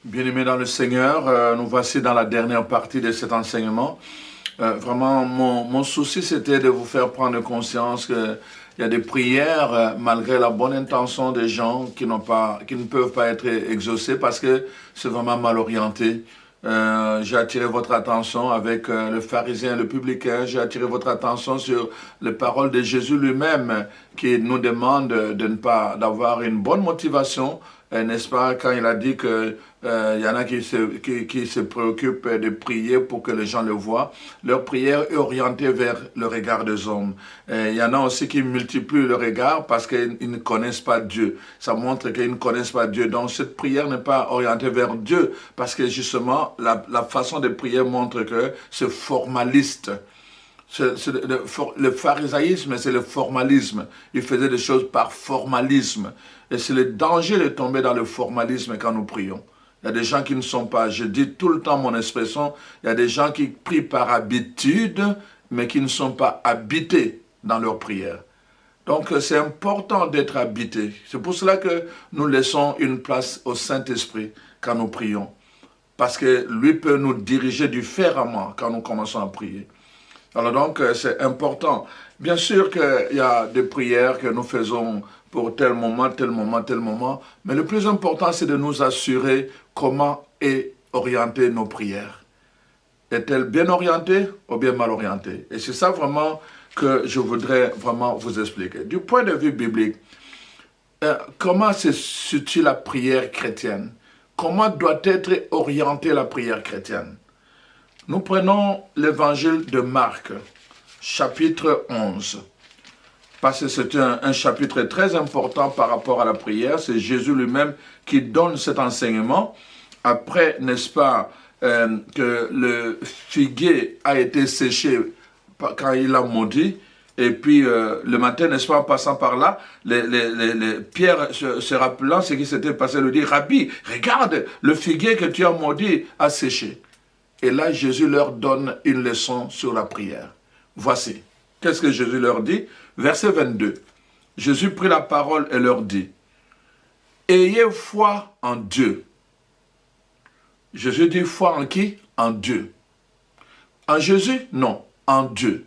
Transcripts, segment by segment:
Bien-aimés dans le Seigneur, nous voici dans la dernière partie de cet enseignement. Vraiment, mon souci, c'était de vous faire prendre conscience qu'il y a des prières, malgré la bonne intention des gens, qui ne peuvent pas être exaucées parce que c'est vraiment mal orienté. J'ai attiré votre attention avec le pharisien et le publicain. J'ai attiré votre attention sur les paroles de Jésus lui-même qui nous demande de ne pas d'avoir une bonne motivation, n'est-ce pas, quand il a dit que y en a qui se préoccupent de prier pour que les gens le voient. Leur prière est orientée vers le regard des hommes. Il y en a aussi qui multiplient le regard parce qu'ils ne connaissent pas Dieu. Ça montre qu'ils ne connaissent pas Dieu. Donc cette prière n'est pas orientée vers Dieu parce que justement la façon de prier montre que c'est formaliste. Le pharisaïsme, c'est le formalisme. Il faisait des choses par formalisme. Et c'est le danger de tomber dans le formalisme quand nous prions. Il y a des gens qui ne sont pas, je dis tout le temps mon expression, il y a des gens qui prient par habitude, mais qui ne sont pas habités dans leur prière. Donc c'est important d'être habité. C'est pour cela que nous laissons une place au Saint-Esprit quand nous prions. Parce que lui peut nous diriger différemment quand nous commençons à prier. Alors donc c'est important. Bien sûr qu'il y a des prières que nous faisons pour tel moment, tel moment, tel moment. Mais le plus important, c'est de nous assurer comment est orientée nos prières. Est-elle bien orientée ou bien mal orientée? Et c'est ça vraiment que je voudrais vraiment vous expliquer. Du point de vue biblique, comment se situe la prière chrétienne? Comment doit être orientée la prière chrétienne? Nous prenons l'évangile de Marc, chapitre 11. Parce que c'est un chapitre très important par rapport à la prière. C'est Jésus lui-même qui donne cet enseignement. Après, n'est-ce pas, que le figuier a été séché quand il a maudit. Et puis, le matin, n'est-ce pas, en passant par là, Pierre, se rappelant ce qui s'était passé, lui dit, « Rabbi, regarde, le figuier que tu as maudit a séché. » Et là, Jésus leur donne une leçon sur la prière. Voici. Qu'est-ce que Jésus leur dit? Verset 22. Jésus prit la parole et leur dit, « Ayez foi en Dieu. » Jésus dit foi en qui? En Dieu. En Jésus? Non, en Dieu.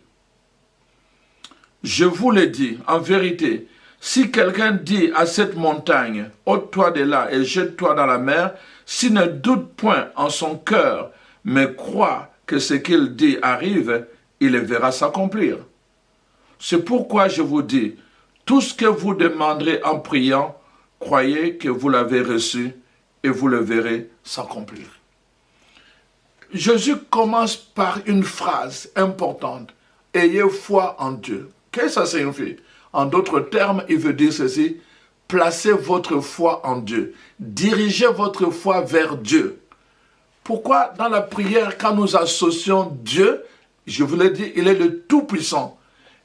Je vous le dis, en vérité, si quelqu'un dit à cette montagne, « ôte-toi de là et jette-toi dans la mer », s'il ne doute point en son cœur, mais croit que ce qu'il dit arrive, il le verra s'accomplir. C'est pourquoi je vous dis, tout ce que vous demanderez en priant, croyez que vous l'avez reçu et vous le verrez s'accomplir. Jésus commence par une phrase importante. Ayez foi en Dieu. Qu'est-ce que ça signifie? En d'autres termes, il veut dire ceci. Placez votre foi en Dieu. Dirigez votre foi vers Dieu. Pourquoi dans la prière, quand nous associons Dieu, je vous l'ai dit, il est le Tout-Puissant.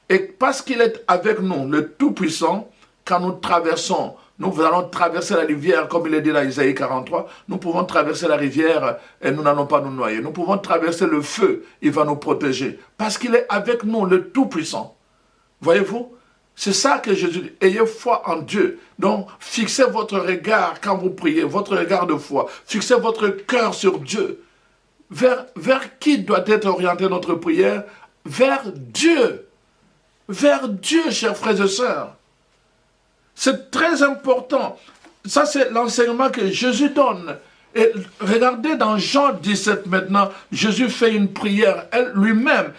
Et parce qu'il est avec nous, le Tout-Puissant, quand nous traversons, nous allons traverser la rivière, comme il est dit dans Isaïe 43, nous pouvons traverser la rivière et nous n'allons pas nous noyer. Nous pouvons traverser le feu, il va nous protéger. Parce qu'il est avec nous, le Tout-Puissant. Voyez-vous? C'est ça que Jésus dit. Ayez foi en Dieu. Donc, fixez votre regard quand vous priez, votre regard de foi. Fixez votre cœur sur Dieu. Vers qui doit être orientée notre prière? Vers Dieu. Vers Dieu, chers frères et sœurs. C'est très important. Ça, c'est l'enseignement que Jésus donne. Et regardez dans Jean 17 maintenant, Jésus fait une prière, lui-même.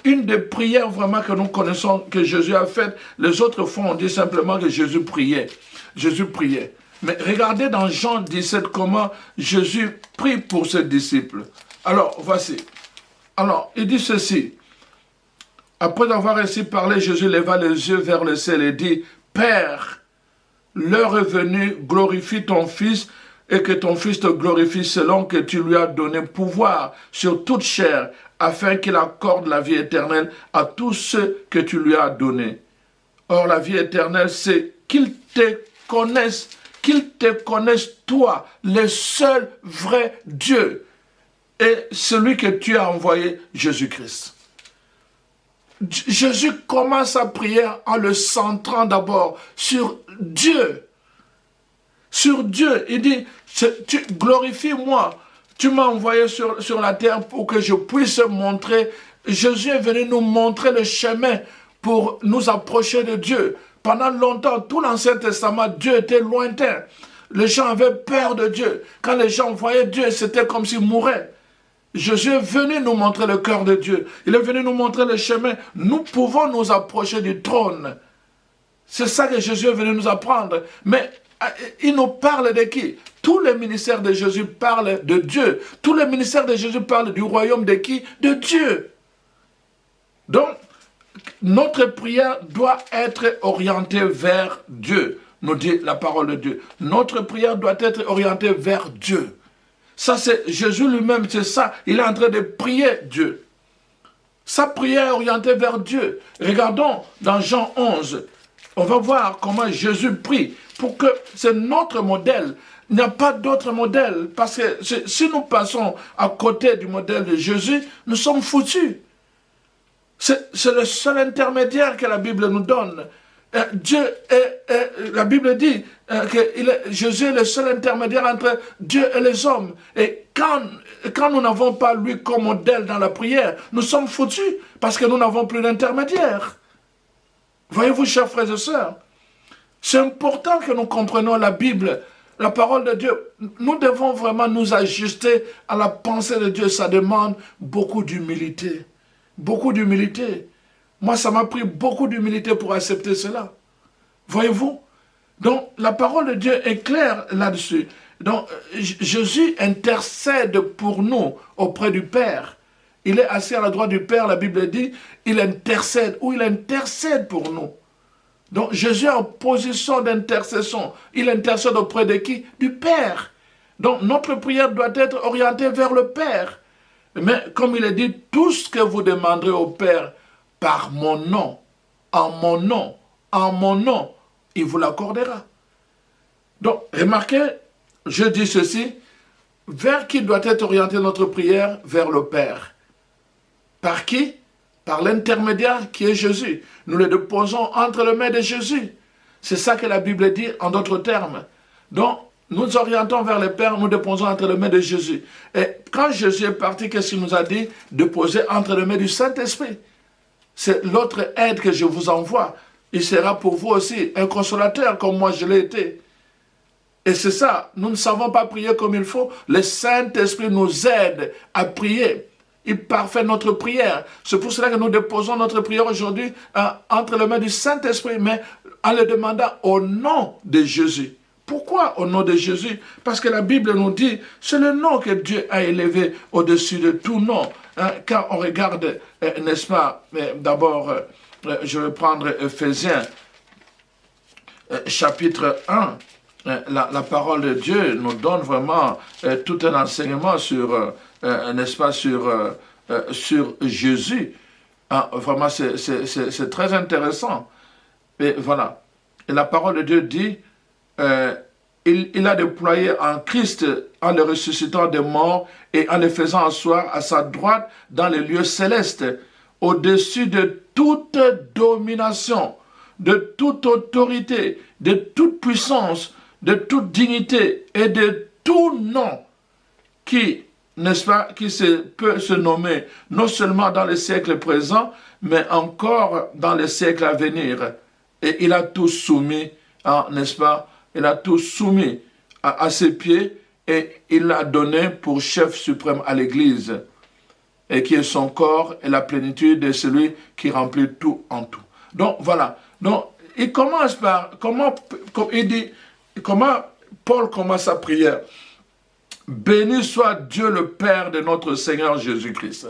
Une des prières vraiment que nous connaissons, que Jésus a faites. Les autres fois, on dit simplement que Jésus priait. Jésus priait. Mais regardez dans Jean 17 comment Jésus prie pour ses disciples. Alors, voici. Alors, il dit ceci. Après avoir ainsi parlé, Jésus leva les yeux vers le ciel et dit, « Père, l'heure est venue, glorifie ton Fils, et que ton Fils te glorifie selon que tu lui as donné pouvoir sur toute chair, afin qu'il accorde la vie éternelle à tous ceux que tu lui as donnés. Or, la vie éternelle, c'est qu'ils te connaissent, toi, le seul vrai Dieu, et celui que tu as envoyé, Jésus-Christ. Jésus commence sa prière en le centrant d'abord sur Dieu. Sur Dieu. Il dit, glorifie-moi. Tu m'as envoyé sur la terre pour que je puisse montrer. Jésus est venu nous montrer le chemin pour nous approcher de Dieu. Pendant longtemps, tout l'Ancien Testament, Dieu était lointain. Les gens avaient peur de Dieu. Quand les gens voyaient Dieu, c'était comme s'ils mouraient. Jésus est venu nous montrer le cœur de Dieu. Il est venu nous montrer le chemin. Nous pouvons nous approcher du trône. C'est ça que Jésus est venu nous apprendre. Mais il nous parle de qui? Tous les ministères de Jésus parlent de Dieu. Tous les ministères de Jésus parlent du royaume de qui? De Dieu. Donc, notre prière doit être orientée vers Dieu, nous dit la parole de Dieu. Notre prière doit être orientée vers Dieu. Ça, c'est Jésus lui-même, c'est ça. Il est en train de prier Dieu. Sa prière est orientée vers Dieu. Regardons dans Jean 11. On va voir comment Jésus prie. Pour que c'est notre modèle. Il n'y a pas d'autre modèle. Parce que si nous passons à côté du modèle de Jésus, nous sommes foutus. C'est le seul intermédiaire que la Bible nous donne. La Bible dit que Jésus est le seul intermédiaire entre Dieu et les hommes. Et quand nous n'avons pas lui comme modèle dans la prière, nous sommes foutus parce que nous n'avons plus d'intermédiaire. Voyez-vous, chers frères et sœurs, c'est important que nous comprenions la Bible, la parole de Dieu. Nous devons vraiment nous ajuster à la pensée de Dieu. Ça demande beaucoup d'humilité. Beaucoup d'humilité. Moi, ça m'a pris beaucoup d'humilité pour accepter cela. Voyez-vous? Donc, la parole de Dieu est claire là-dessus. Donc, Jésus intercède pour nous auprès du Père. Il est assis à la droite du Père, la Bible dit, il intercède pour nous. Donc, Jésus est en position d'intercession. Il intercède auprès de qui? Du Père. Donc, notre prière doit être orientée vers le Père. Mais, comme il est dit, tout ce que vous demanderez au Père par mon nom, en mon nom, il vous l'accordera. Donc, remarquez, je dis ceci, vers qui doit être orientée notre prière? Vers le Père. Par qui? Par l'intermédiaire qui est Jésus. Nous le déposons entre les mains de Jésus. C'est ça que la Bible dit en d'autres termes. Donc, nous orientons vers le Père, nous déposons entre les mains de Jésus. Et quand Jésus est parti, qu'est-ce qu'il nous a dit? Déposer entre les mains du Saint-Esprit. C'est l'autre aide que je vous envoie. Il sera pour vous aussi un consolateur comme moi je l'ai été. Et c'est ça, nous ne savons pas prier comme il faut. Le Saint-Esprit nous aide à prier. Il parfait notre prière. C'est pour cela que nous déposons notre prière aujourd'hui entre les mains du Saint-Esprit, mais en le demandant au nom de Jésus. Pourquoi au nom de Jésus? Parce que la Bible nous dit, c'est le nom que Dieu a élevé au-dessus de tout nom. Quand on regarde, n'est-ce pas, d'abord, je vais prendre Ephésiens, chapitre 1. La parole de Dieu nous donne vraiment tout un enseignement sur, n'est-ce pas, sur Jésus. Vraiment, c'est très intéressant. Et voilà. Et la parole de Dieu dit, il a déployé en Christ, en le ressuscitant des morts et en le faisant asseoir à sa droite dans les lieux célestes, au-dessus de toute domination, de toute autorité, de toute puissance, de toute dignité et de tout nom qui, n'est-ce pas, peut se nommer non seulement dans les siècles présents, mais encore dans les siècles à venir. Et il a tout soumis, n'est-ce pas, il a tout soumis à ses pieds et il l'a donné pour chef suprême à l'Église, et qui est son corps et la plénitude de celui qui remplit tout en tout. Donc voilà. Donc il commence par, comment Paul commence sa prière? Béni soit Dieu le Père de notre Seigneur Jésus-Christ.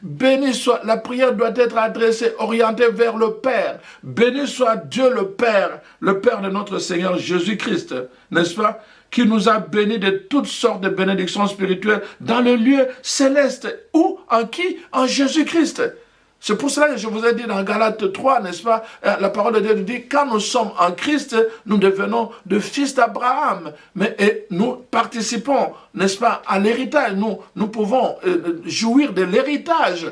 Béni soit, la prière doit être adressée, orientée vers le Père. Béni soit Dieu le Père de notre Seigneur Jésus-Christ, n'est-ce pas? Qui nous a bénis de toutes sortes de bénédictions spirituelles dans le lieu céleste. Où? En qui? En Jésus-Christ. C'est pour cela que je vous ai dit dans Galates 3, n'est-ce pas, la parole de Dieu nous dit, quand nous sommes en Christ, nous devenons de fils d'Abraham. Et nous participons, n'est-ce pas, à l'héritage. Nous pouvons jouir de l'héritage.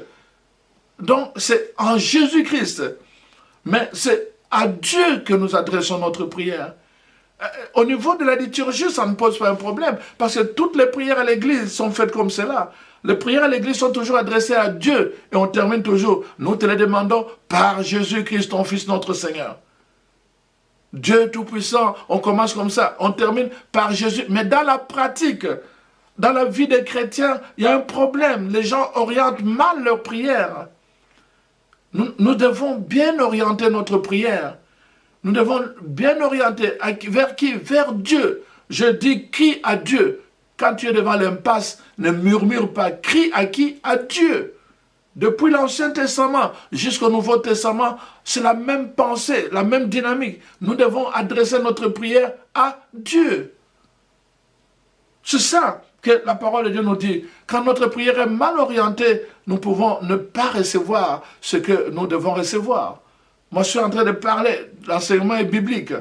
Donc, c'est en Jésus-Christ. Mais c'est à Dieu que nous adressons notre prière. Au niveau de la liturgie, ça ne pose pas un problème, parce que toutes les prières à l'église sont faites comme cela. Les prières à l'église sont toujours adressées à Dieu, et on termine toujours, nous te les demandons par Jésus-Christ, ton Fils, notre Seigneur. Dieu Tout-Puissant, on commence comme ça, on termine par Jésus. Mais dans la pratique, dans la vie des chrétiens, il y a un problème. Les gens orientent mal leurs prières. Nous devons bien orienter notre prière. Nous devons bien orienter vers qui? Vers Dieu. Je dis crie à Dieu. Quand tu es devant l'impasse, ne murmure pas. Crie à qui? À Dieu. Depuis l'Ancien Testament jusqu'au Nouveau Testament, c'est la même pensée, la même dynamique. Nous devons adresser notre prière à Dieu. C'est ça que la parole de Dieu nous dit. Quand notre prière est mal orientée, nous pouvons ne pas recevoir ce que nous devons recevoir. Moi, je suis en train de parler, l'enseignement est biblique,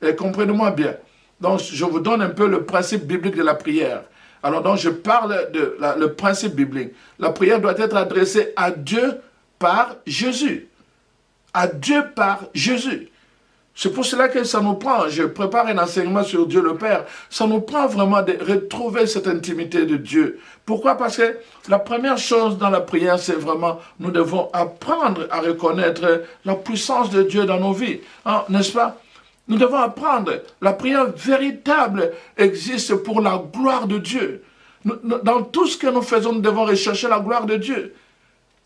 et comprenez-moi bien. Donc, je vous donne un peu le principe biblique de la prière. Alors, donc, je parle le principe biblique. La prière doit être adressée à Dieu par Jésus. À Dieu par Jésus. C'est pour cela que ça nous prend, je prépare un enseignement sur Dieu le Père, ça nous prend vraiment de retrouver cette intimité de Dieu. Pourquoi? Parce que la première chose dans la prière, c'est vraiment, nous devons apprendre à reconnaître la puissance de Dieu dans nos vies, hein, n'est-ce pas? Nous devons apprendre, la prière véritable existe pour la gloire de Dieu. Dans tout ce que nous faisons, nous devons rechercher la gloire de Dieu.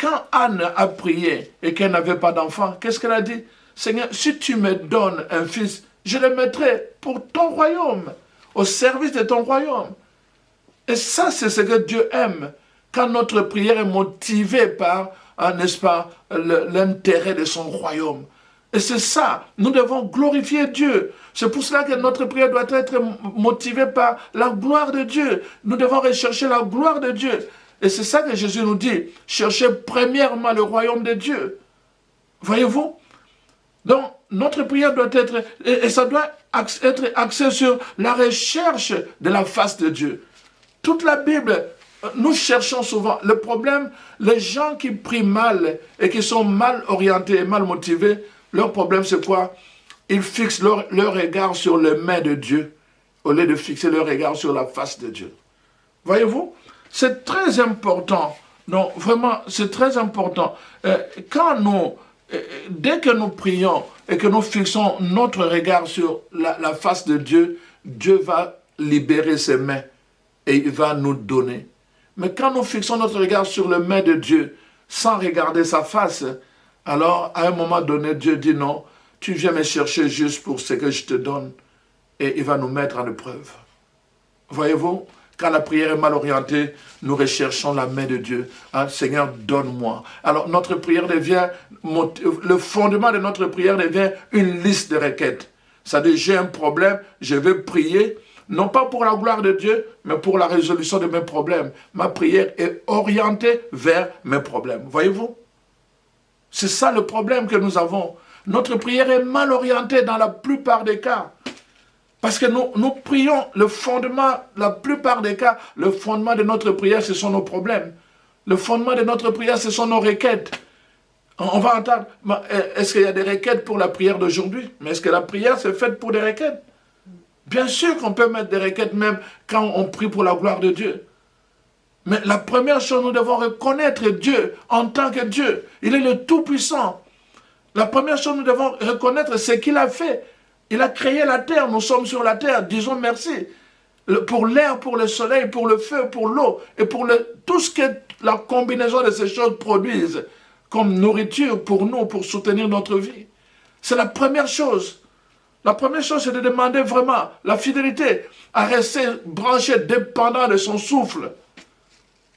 Quand Anne a prié et qu'elle n'avait pas d'enfant, qu'est-ce qu'elle a dit? Seigneur, si tu me donnes un fils, je le mettrai pour ton royaume, au service de ton royaume. Et ça, c'est ce que Dieu aime, quand notre prière est motivée par, n'est-ce pas, l'intérêt de son royaume. Et c'est ça, nous devons glorifier Dieu. C'est pour cela que notre prière doit être motivée par la gloire de Dieu. Nous devons rechercher la gloire de Dieu. Et c'est ça que Jésus nous dit, cherchez premièrement le royaume de Dieu. Voyez-vous? Donc, notre prière doit être, et ça doit être axé sur la recherche de la face de Dieu. Toute la Bible, nous cherchons souvent. Le problème, les gens qui prient mal et qui sont mal orientés et mal motivés, leur problème c'est quoi? Ils fixent leur regard sur le main de Dieu, au lieu de fixer leur regard sur la face de Dieu. Voyez-vous? C'est très important. Non, vraiment, c'est très important. Dès que nous prions et que nous fixons notre regard sur la face de Dieu, Dieu va libérer ses mains et il va nous donner. Mais quand nous fixons notre regard sur le main de Dieu sans regarder sa face, alors à un moment donné, Dieu dit non, tu viens me chercher juste pour ce que je te donne et il va nous mettre en épreuve. Voyez-vous? Quand la prière est mal orientée, nous recherchons la main de Dieu. Hein, Seigneur, donne-moi. Alors, notre prière devient, le fondement de notre prière devient une liste de requêtes. C'est-à-dire, j'ai un problème, je vais prier, non pas pour la gloire de Dieu, mais pour la résolution de mes problèmes. Ma prière est orientée vers mes problèmes. Voyez-vous? C'est ça le problème que nous avons. Notre prière est mal orientée dans la plupart des cas. Parce que nous prions, le fondement, la plupart des cas, le fondement de notre prière, ce sont nos problèmes. Le fondement de notre prière, ce sont nos requêtes. On va entendre, est-ce qu'il y a des requêtes pour la prière d'aujourd'hui? Mais est-ce que la prière, c'est faite pour des requêtes? Bien sûr qu'on peut mettre des requêtes même quand on prie pour la gloire de Dieu. Mais la première chose, nous devons reconnaître Dieu en tant que Dieu. Il est le Tout-Puissant. La première chose, nous devons reconnaître ce qu'il a fait. Il a créé la terre, nous sommes sur la terre, disons merci. Pour l'air, pour le soleil, pour le feu, pour l'eau, et pour tout ce que la combinaison de ces choses produisent comme nourriture pour nous, pour soutenir notre vie. C'est la première chose. La première chose, c'est de demander vraiment la fidélité à rester branché, dépendant de son souffle.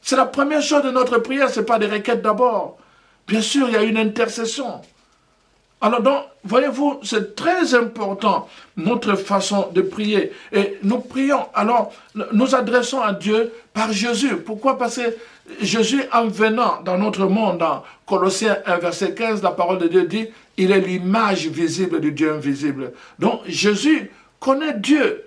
C'est la première chose de notre prière, ce n'est pas des requêtes d'abord. Bien sûr, il y a une intercession. Alors donc, voyez-vous, c'est très important, notre façon de prier. Et nous prions, alors, nous adressons à Dieu par Jésus. Pourquoi? Parce que Jésus, en venant dans notre monde, dans Colossiens 1, verset 15, la parole de Dieu dit, il est l'image visible du Dieu invisible. Donc, Jésus connaît Dieu.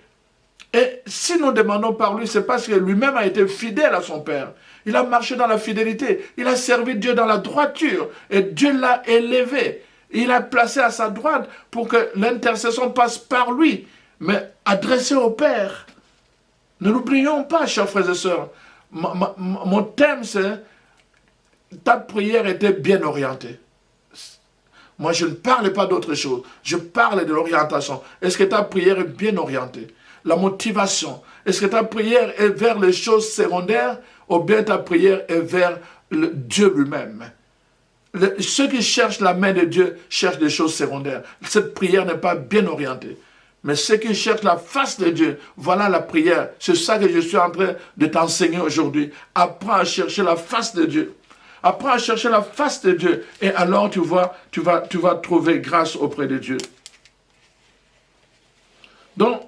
Et si nous demandons par lui, c'est parce que lui-même a été fidèle à son Père. Il a marché dans la fidélité. Il a servi Dieu dans la droiture. Et Dieu l'a élevé. Il a placé à sa droite pour que l'intercession passe par lui, mais adressée au Père. Ne l'oublions pas, chers frères et sœurs. Mon thème, c'est ta prière était bien orientée. Moi, je ne parle pas d'autre chose. Je parle de l'orientation. Est-ce que ta prière est bien orientée? La motivation. Est-ce que ta prière est vers les choses secondaires ou bien ta prière est vers Dieu lui-même? Ceux qui cherchent la main de Dieu cherchent des choses secondaires. Cette prière n'est pas bien orientée. Mais ceux qui cherchent la face de Dieu, voilà la prière. C'est ça que je suis en train de t'enseigner aujourd'hui. Apprends à chercher la face de Dieu. Apprends à chercher la face de Dieu. Et alors tu vas trouver grâce auprès de Dieu. Donc,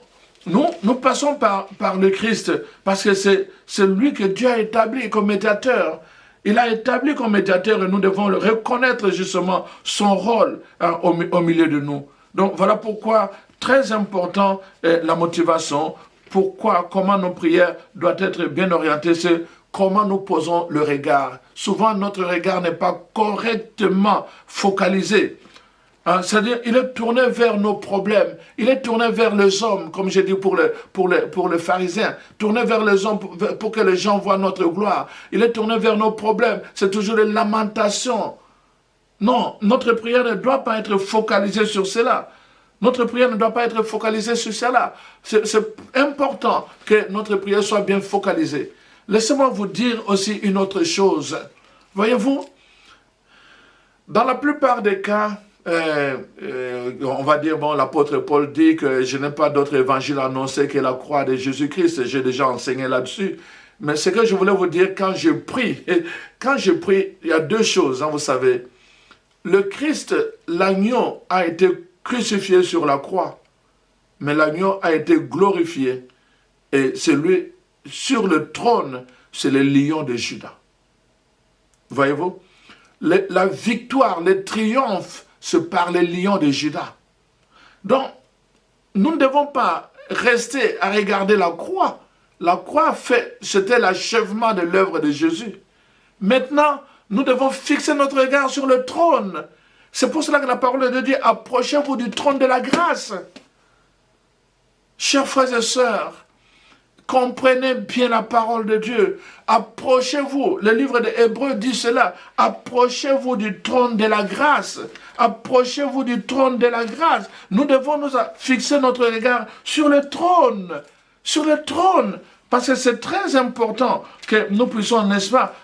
nous passons par le Christ parce que c'est lui que Dieu a établi comme médiateur. Il a établi comme médiateur et nous devons le reconnaître justement son rôle au milieu de nous. Donc voilà pourquoi, très important, la motivation. Pourquoi, comment nos prières doivent être bien orientées, c'est comment nous posons le regard. Souvent, notre regard n'est pas correctement focalisé. C'est-à-dire, il est tourné vers nos problèmes. Il est tourné vers les hommes, comme j'ai dit pour le pharisien. Tourné vers les hommes pour que les gens voient notre gloire. Il est tourné vers nos problèmes. C'est toujours les lamentations. Non, notre prière ne doit pas être focalisée sur cela. Notre prière ne doit pas être focalisée sur cela. C'est important que notre prière soit bien focalisée. Laissez-moi vous dire aussi une autre chose. Voyez-vous, dans la plupart des cas, on va dire, bon, l'apôtre Paul dit que je n'ai pas d'autre évangile à annoncer que la croix de Jésus-Christ. J'ai déjà enseigné là-dessus. Mais ce que je voulais vous dire, quand je prie, il y a deux choses, vous savez. Le Christ, l'agneau, a été crucifié sur la croix, mais l'agneau a été glorifié. Et celui sur le trône, c'est le lion de Juda. Voyez-vous? La victoire, le triomphe, c'est par les lions de Juda. Donc, nous ne devons pas rester à regarder la croix. La croix, c'était l'achèvement de l'œuvre de Jésus. Maintenant, nous devons fixer notre regard sur le trône. C'est pour cela que la parole de Dieu, approchez-vous du trône de la grâce. Chers frères et sœurs, comprenez bien la parole de Dieu. Approchez-vous. Le livre des Hébreux dit cela. Approchez-vous du trône de la grâce. Approchez-vous du trône de la grâce. Nous devons nous fixer notre regard sur le trône. Sur le trône. Parce que c'est très important que nous puissions, n'est-ce pas,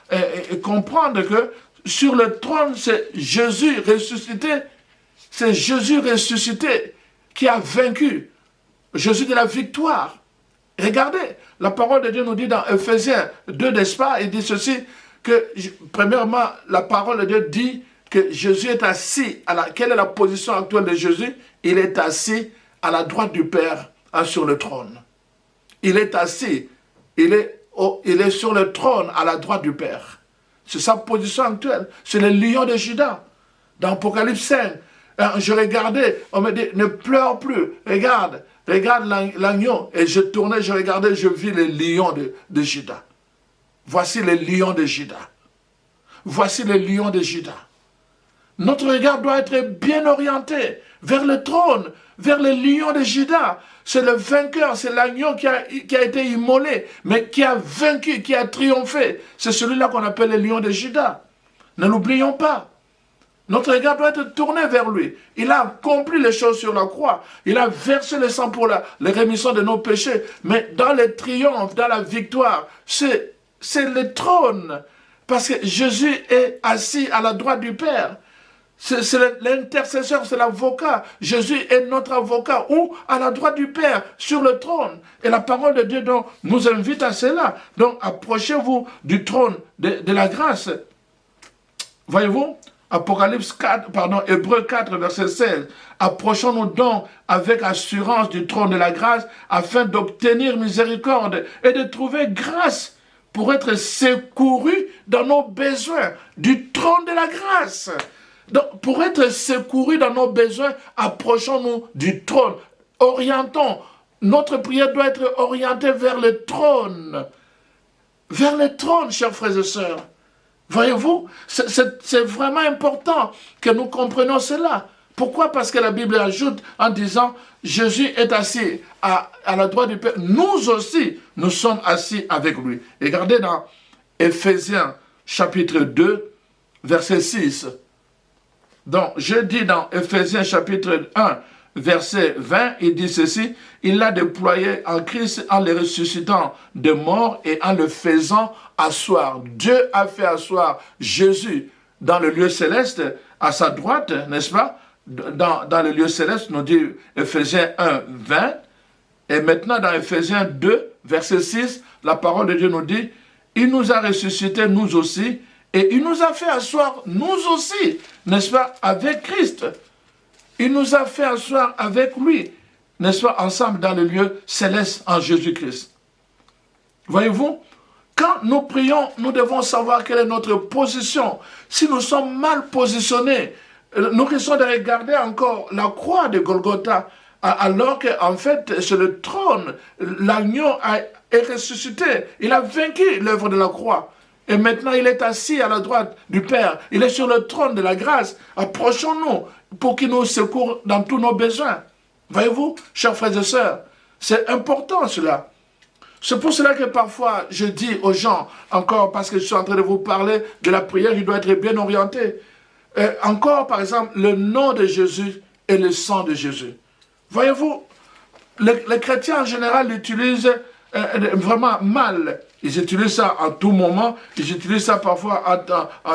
comprendre que sur le trône, c'est Jésus ressuscité. C'est Jésus ressuscité qui a vaincu. Jésus de la victoire. Regardez, la parole de Dieu nous dit dans Ephésiens 2, n'est-ce pas, il dit ceci, que premièrement, la parole de Dieu dit que Jésus est assis, quelle est la position actuelle de Jésus? Il est assis à la droite du Père, sur le trône. Il est assis, il est sur le trône à la droite du Père. C'est sa position actuelle, c'est le lion de Juda. Dans Apocalypse 5, je regardais, on me dit, ne pleure plus, regarde l'agneau. Et je tournais, je regardais, je vis le lion de Juda. Voici le lion de Juda. Voici le lion de Juda. Notre regard doit être bien orienté vers le trône, vers le lion de Juda. C'est le vainqueur, c'est l'agneau qui a été immolé, mais qui a vaincu, qui a triomphé. C'est celui-là qu'on appelle le lion de Juda. Ne l'oublions pas. Notre regard doit être tourné vers lui. Il a accompli les choses sur la croix. Il a versé le sang pour la rémission de nos péchés. Mais dans le triomphe, dans la victoire, c'est le trône. Parce que Jésus est assis à la droite du Père. C'est l'intercesseur, c'est l'avocat. Jésus est notre avocat, ou à la droite du Père, sur le trône. Et la parole de Dieu donc, nous invite à cela. Donc, approchez-vous du trône de la grâce. Voyez-vous, Apocalypse 4, pardon, Hébreux 4, verset 16. Approchons-nous donc avec assurance du trône de la grâce afin d'obtenir miséricorde et de trouver grâce pour être secourus dans nos besoins du trône de la grâce. Donc, pour être secourus dans nos besoins, approchons-nous du trône. Orientons. Notre prière doit être orientée vers le trône. Vers le trône, chers frères et sœurs. Voyez-vous, c'est vraiment important que nous comprenions cela. Pourquoi? Parce que la Bible ajoute en disant, Jésus est assis à la droite du Père. Nous aussi, nous sommes assis avec lui. Et regardez dans Éphésiens chapitre 2, verset 6. Donc, je dis dans Éphésiens chapitre 1, verset 20, il dit ceci, il l'a déployé en Christ en le ressuscitant de mort et en le faisant asseoir. Dieu a fait asseoir Jésus dans le lieu céleste, à sa droite, n'est-ce pas? Dans le lieu céleste, nous dit Éphésiens 1, 20. Et maintenant, dans Éphésiens 2, verset 6, la parole de Dieu nous dit, il nous a ressuscités, nous aussi, et il nous a fait asseoir, nous aussi, n'est-ce pas, avec Christ. Il nous a fait asseoir avec lui, n'est-ce pas, ensemble dans le lieu céleste en Jésus-Christ. Voyez-vous, quand nous prions, nous devons savoir quelle est notre position. Si nous sommes mal positionnés, nous risquons de regarder encore la croix de Golgotha, alors qu'en fait, c'est le trône, l'agneau est ressuscité. Il a vaincu l'œuvre de la croix. Et maintenant, il est assis à la droite du Père. Il est sur le trône de la grâce. Approchons-nous pour qu'il nous secoure dans tous nos besoins. Voyez-vous, chers frères et sœurs, c'est important cela. C'est pour cela que parfois, je dis aux gens, encore parce que je suis en train de vous parler de la prière, il doit être bien orienté. Encore, par exemple, le nom de Jésus et le sang de Jésus. Voyez-vous, les chrétiens en général l'utilisent vraiment mal. Ils utilisent ça à tout moment, ils utilisent ça parfois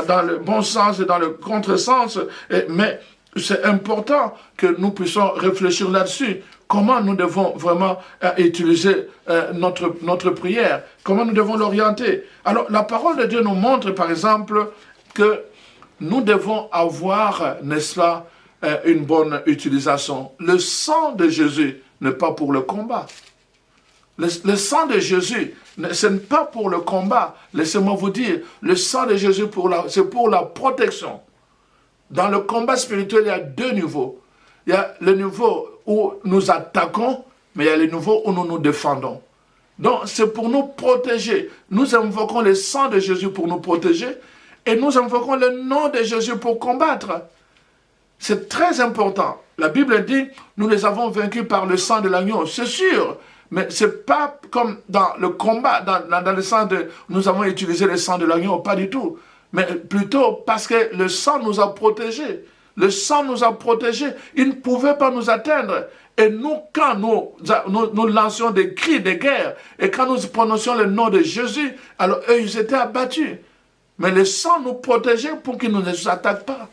dans le bon sens et dans le contresens, mais c'est important que nous puissions réfléchir là-dessus. Comment nous devons vraiment utiliser notre prière? Comment nous devons l'orienter? Alors, la parole de Dieu nous montre, par exemple, que nous devons avoir, n'est-ce pas, une bonne utilisation. Le sang de Jésus n'est pas pour le combat. Le sang de Jésus, ce n'est pas pour le combat. Laissez-moi vous dire, le sang de Jésus, c'est pour la protection. Dans le combat spirituel, il y a deux niveaux. Il y a le niveau où nous attaquons, mais il y a le niveau où nous nous défendons. Donc, c'est pour nous protéger. Nous invoquons le sang de Jésus pour nous protéger et nous invoquons le nom de Jésus pour combattre. C'est très important. La Bible dit, nous les avons vaincus par le sang de l'agneau. C'est sûr, mais ce n'est pas comme dans le combat, dans le sang de... Nous avons utilisé le sang de l'agneau, pas du tout. Mais plutôt parce que le sang nous a protégés. Le sang nous a protégés. Il ne pouvait pas nous atteindre. Et nous, quand nous lancions des cris de guerre, et quand nous prononcions le nom de Jésus, alors eux, ils étaient abattus. Mais le sang nous protégeait pour qu'ils ne nous attaquent pas.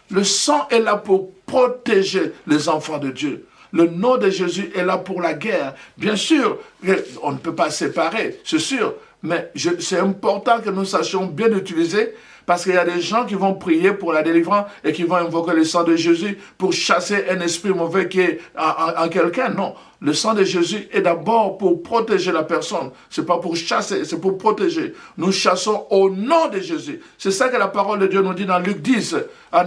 Le sang est là pour protéger les enfants de Dieu. Le nom de Jésus est là pour la guerre. Bien sûr, on ne peut pas séparer, c'est sûr. Mais c'est important que nous sachions bien l'utiliser parce qu'il y a des gens qui vont prier pour la délivrance et qui vont invoquer le sang de Jésus pour chasser un esprit mauvais qui est en quelqu'un. Non, le sang de Jésus est d'abord pour protéger la personne. Ce n'est pas pour chasser, c'est pour protéger. Nous chassons au nom de Jésus. C'est ça que la parole de Dieu nous dit dans Luc 10,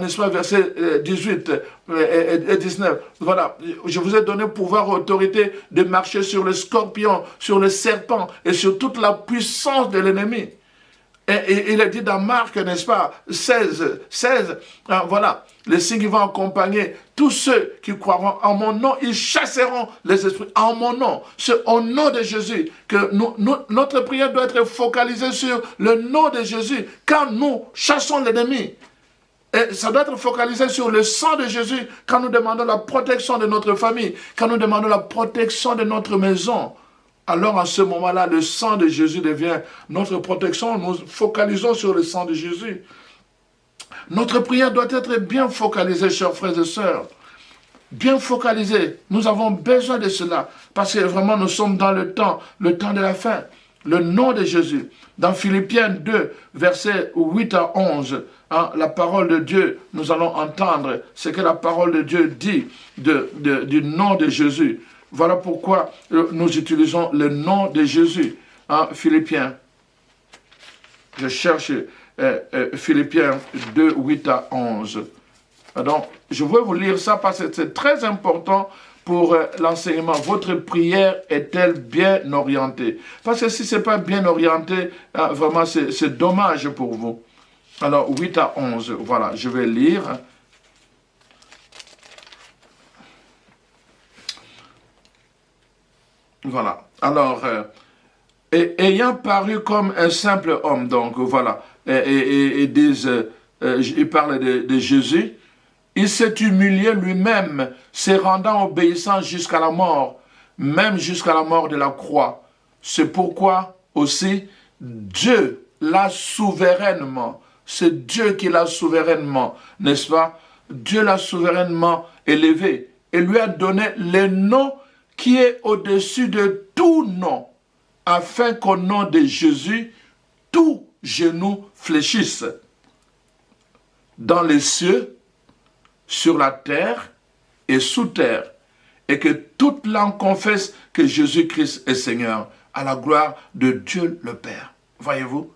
n'est-ce pas, verset 18 et 19. Voilà, je vous ai donné pouvoir et autorité de marcher sur le scorpion, sur le serpent et sur toute la puissance de l'ennemi. Et il est dit dans Marc, n'est-ce pas, 16, voilà, les signes qui vont accompagner tous ceux qui croiront en mon nom, ils chasseront les esprits en mon nom. C'est au nom de Jésus que notre prière doit être focalisée sur le nom de Jésus quand nous chassons l'ennemi. Et ça doit être focalisé sur le sang de Jésus quand nous demandons la protection de notre famille, quand nous demandons la protection de notre maison. Alors, à ce moment-là, le sang de Jésus devient notre protection. Nous focalisons sur le sang de Jésus. Notre prière doit être bien focalisée, chers frères et sœurs. Bien focalisée. Nous avons besoin de cela. Parce que vraiment, nous sommes dans le temps de la fin. Le nom de Jésus. Dans Philippiens 2, versets 8 à 11, la parole de Dieu, nous allons entendre ce que la parole de Dieu dit du nom de Jésus. Voilà pourquoi nous utilisons le nom de Jésus. Philippiens. Je cherche Philippiens 2, 8 à 11. Donc, je veux vous lire ça parce que c'est très important pour l'enseignement. Votre prière est-elle bien orientée? Parce que si ce n'est pas bien orienté, vraiment, c'est dommage pour vous. Alors, 8 à 11, voilà, je vais lire. Voilà. Alors, ayant paru comme un simple homme, donc voilà, il parle de Jésus, il s'est humilié lui-même, se rendant obéissant jusqu'à la mort, même jusqu'à la mort de la croix. C'est pourquoi aussi Dieu l'a souverainement, c'est Dieu qui l'a souverainement, n'est-ce pas? Dieu l'a souverainement élevé et lui a donné le nom qui est au-dessus de tout nom, afin qu'au nom de Jésus, tout genou fléchisse, dans les cieux, sur la terre et sous terre, et que toute langue confesse que Jésus-Christ est Seigneur, à la gloire de Dieu le Père. Voyez-vous,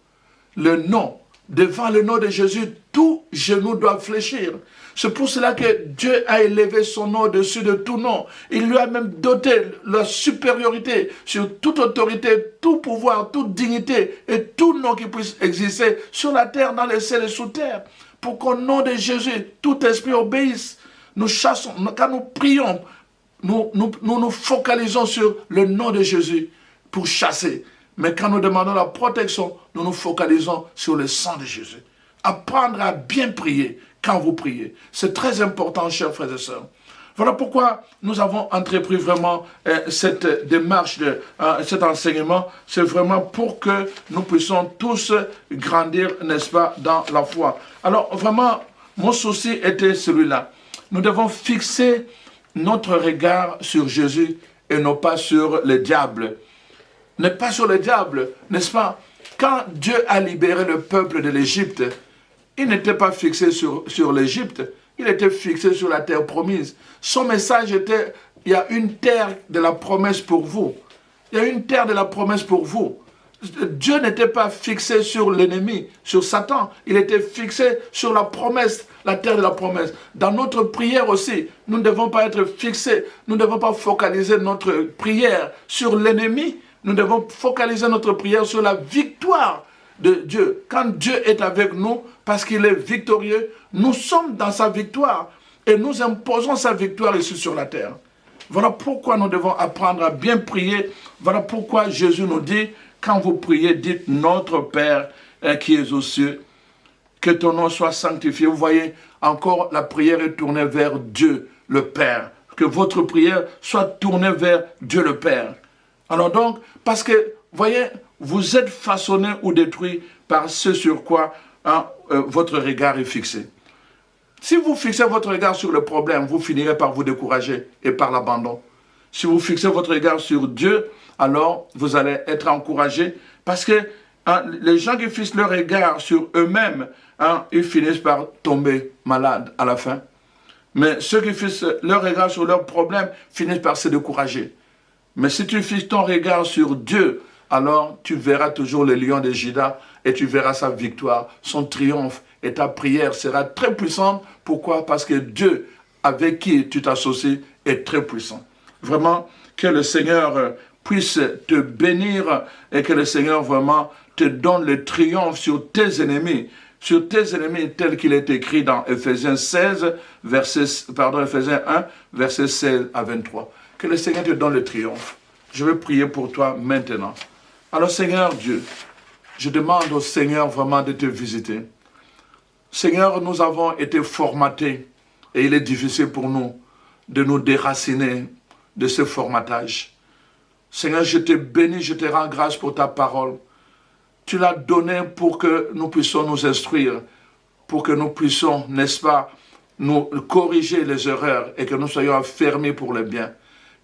le nom, devant le nom de Jésus, tout genou doit fléchir. C'est pour cela que Dieu a élevé son nom au-dessus de tout nom. Il lui a même doté la supériorité sur toute autorité, tout pouvoir, toute dignité et tout nom qui puisse exister sur la terre, dans les cieux et sous terre. Pour qu'au nom de Jésus, tout esprit obéisse. Nous chassons, quand nous prions, nous focalisons sur le nom de Jésus pour chasser. Mais quand nous demandons la protection, nous nous focalisons sur le sang de Jésus. Apprendre à bien prier quand vous priez. C'est très important, chers frères et sœurs. Voilà pourquoi nous avons entrepris vraiment cette démarche, cet enseignement. C'est vraiment pour que nous puissions tous grandir, n'est-ce pas, dans la foi. Alors vraiment, mon souci était celui-là. Nous devons fixer notre regard sur Jésus et non pas sur le diable. Ne pas sur le diable, n'est-ce pas? Quand Dieu a libéré le peuple de l'Égypte, il n'était pas fixé sur l'Égypte, il était fixé sur la terre promise. Son message était, il y a une terre de la promesse pour vous. Il y a une terre de la promesse pour vous. Dieu n'était pas fixé sur l'ennemi, sur Satan. Il était fixé sur la promesse, la terre de la promesse. Dans notre prière aussi, nous ne devons pas être fixés, nous ne devons pas focaliser notre prière sur l'ennemi. Nous devons focaliser notre prière sur la victoire de Dieu. Quand Dieu est avec nous, parce qu'il est victorieux, nous sommes dans sa victoire et nous imposons sa victoire ici sur la terre. Voilà pourquoi nous devons apprendre à bien prier. Voilà pourquoi Jésus nous dit, quand vous priez, dites notre Père qui est aux cieux, que ton nom soit sanctifié. Vous voyez, encore la prière est tournée vers Dieu le Père. Que votre prière soit tournée vers Dieu le Père. Alors donc, parce que, voyez, vous êtes façonné ou détruit par ce sur quoi votre regard est fixé. Si vous fixez votre regard sur le problème, vous finirez par vous décourager et par l'abandon. Si vous fixez votre regard sur Dieu, alors vous allez être encouragé parce que les gens qui fixent leur regard sur eux-mêmes, ils finissent par tomber malades à la fin. Mais ceux qui fixent leur regard sur leurs problèmes finissent par se décourager. Mais si tu fixes ton regard sur Dieu, alors tu verras toujours le lion de Juda et tu verras sa victoire, son triomphe. Et ta prière sera très puissante. Pourquoi? Parce que Dieu, avec qui tu t'associes, est très puissant. Vraiment, que le Seigneur puisse te bénir et que le Seigneur vraiment te donne le triomphe sur tes ennemis tel qu'il est écrit dans Ephésiens 1, verset 16 à 23. Que le Seigneur te donne le triomphe. Je vais prier pour toi maintenant. Alors Seigneur Dieu, je demande au Seigneur vraiment de te visiter. Seigneur, nous avons été formatés et il est difficile pour nous de nous déraciner de ce formatage. Seigneur, je te bénis, je te rends grâce pour ta parole. Tu l'as donnée pour que nous puissions nous instruire, pour que nous puissions, n'est-ce pas, nous corriger les erreurs et que nous soyons affermis pour le bien.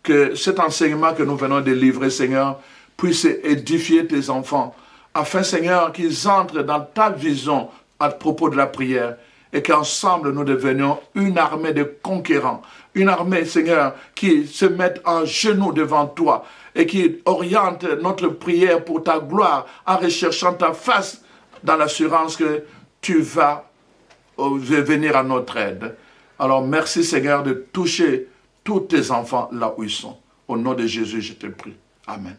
Que cet enseignement que nous venons de livrer, Seigneur, puisse édifier tes enfants, afin, Seigneur, qu'ils entrent dans ta vision à propos de la prière, et qu'ensemble nous devenions une armée de conquérants, une armée, Seigneur, qui se mette en genoux devant toi et qui oriente notre prière pour ta gloire en recherchant ta face dans l'assurance que tu vas venir à notre aide. Alors merci, Seigneur, de toucher tous tes enfants là où ils sont. Au nom de Jésus, je te prie. Amen.